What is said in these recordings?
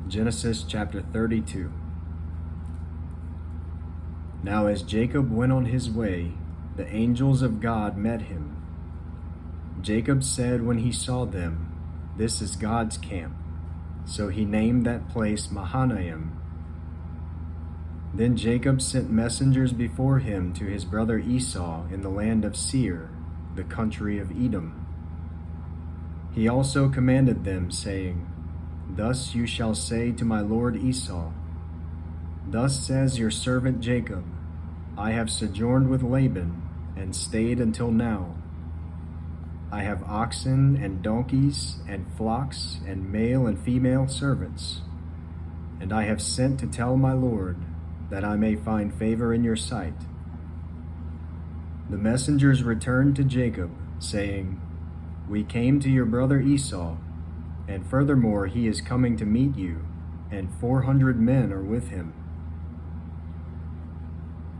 Genesis chapter 32. Now as Jacob went on his way, the angels of God met him. Jacob said when he saw them, "This is God's camp." So he named that place Mahanaim. Then Jacob sent messengers before him to his brother Esau in the land of Seir, the country of Edom. He also commanded them, saying, "Thus you shall say to my lord Esau, Thus says your servant Jacob, I have sojourned with Laban, and stayed until now. I have oxen and donkeys and flocks and male and female servants, and I have sent to tell my lord, that I may find favor in your sight." The messengers returned to Jacob, saying, "We came to your brother Esau, and furthermore he is coming to meet you, and 400 men are with him."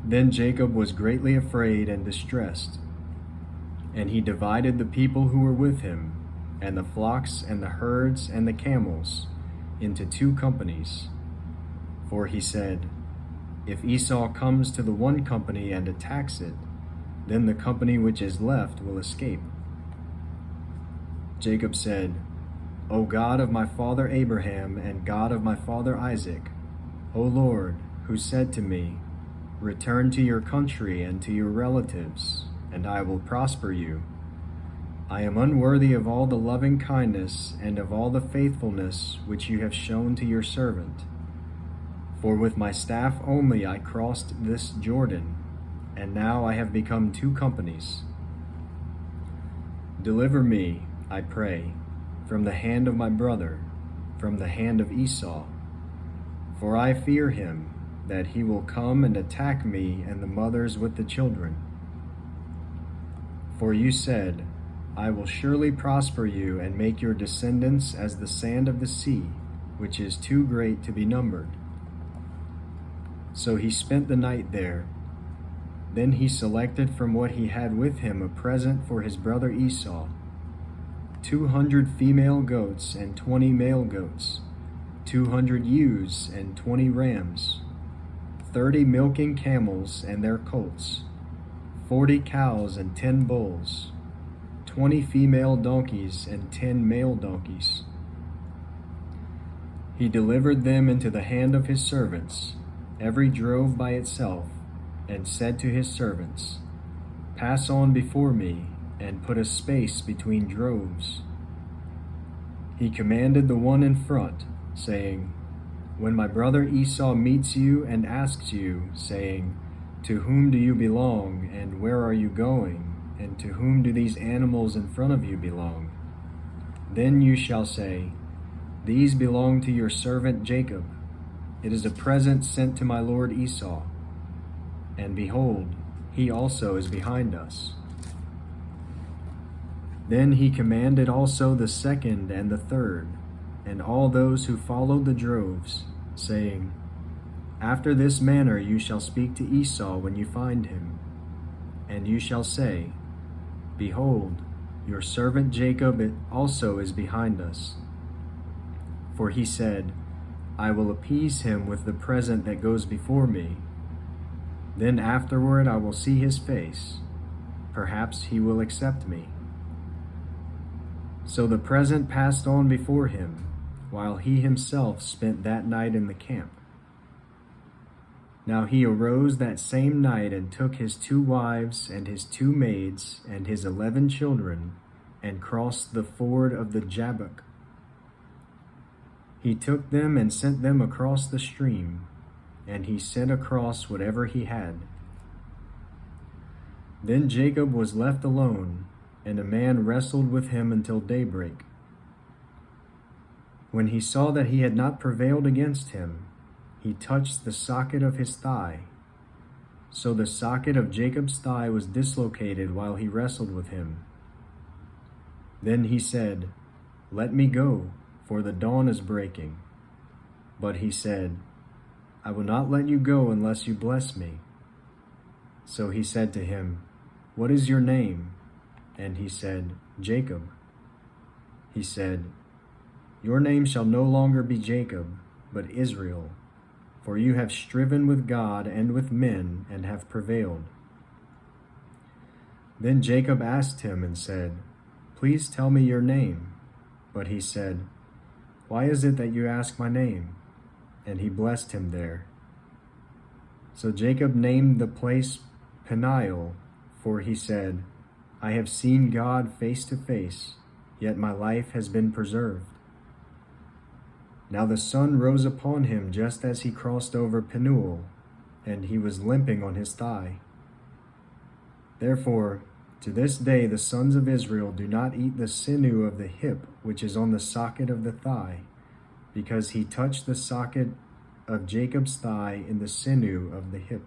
Then Jacob was greatly afraid and distressed, and he divided the people who were with him, and the flocks and the herds and the camels, into 2 companies. For he said, "If Esau comes to the one company and attacks it, then the company which is left will escape." Jacob said, "O God of my father Abraham and God of my father Isaac, O Lord, who said to me, 'Return to your country and to your relatives, and I will prosper you,' I am unworthy of all the loving kindness and of all the faithfulness which you have shown to your servant. For with my staff only I crossed this Jordan, and now I have become 2 companies. Deliver me, I pray, from the hand of my brother, from the hand of Esau. For I fear him, that he will come and attack me and the mothers with the children. For you said, I will surely prosper you and make your descendants as the sand of the sea, which is too great to be numbered." So he spent the night there. Then he selected from what he had with him a present for his brother Esau, 200 female goats and 20 male goats, 200 ewes and 20 rams, 30 milking camels and their colts, 40 cows and 10 bulls, 20 female donkeys and 10 male donkeys. He delivered them into the hand of his servants, every drove by itself, and said to his servants, "Pass on before me, and put a space between droves." He commanded the one in front, saying, "When my brother Esau meets you and asks you, saying, 'To whom do you belong, and where are you going, and to whom do these animals in front of you belong?' then you shall say, 'These belong to your servant Jacob. It is a present sent to my lord Esau. And behold, he also is behind us.'" Then he commanded also the second and the third, and all those who followed the droves, saying, "After this manner you shall speak to Esau when you find him. And you shall say, 'Behold, your servant Jacob also is behind us. For he said, I will appease him with the present that goes before me. Then afterward I will see his face. Perhaps he will accept me.'" So the present passed on before him, while he himself spent that night in the camp. Now he arose that same night and took his 2 wives and his 2 maids and his 11 children, and crossed the ford of the Jabbok. He took them and sent them across the stream, and he sent across whatever he had. Then Jacob was left alone, and a man wrestled with him until daybreak. When he saw that he had not prevailed against him, he touched the socket of his thigh. So the socket of Jacob's thigh was dislocated while he wrestled with him. Then he said, "Let me go, for the dawn is breaking." But he said, "I will not let you go unless you bless me." So he said to him, "What is your name?" And he said, "Jacob." He said, "Your name shall no longer be Jacob, but Israel, for you have striven with God and with men, and have prevailed." Then Jacob asked him and said, "Please tell me your name." But he said, "Why is it that you ask my name?" And he blessed him there. So Jacob named the place Peniel, for he said, "I have seen God face to face, yet my life has been preserved." Now the sun rose upon him just as he crossed over Penuel, and he was limping on his thigh. Therefore, to this day the sons of Israel do not eat the sinew of the hip which is on the socket of the thigh, because he touched the socket of Jacob's thigh in the sinew of the hip.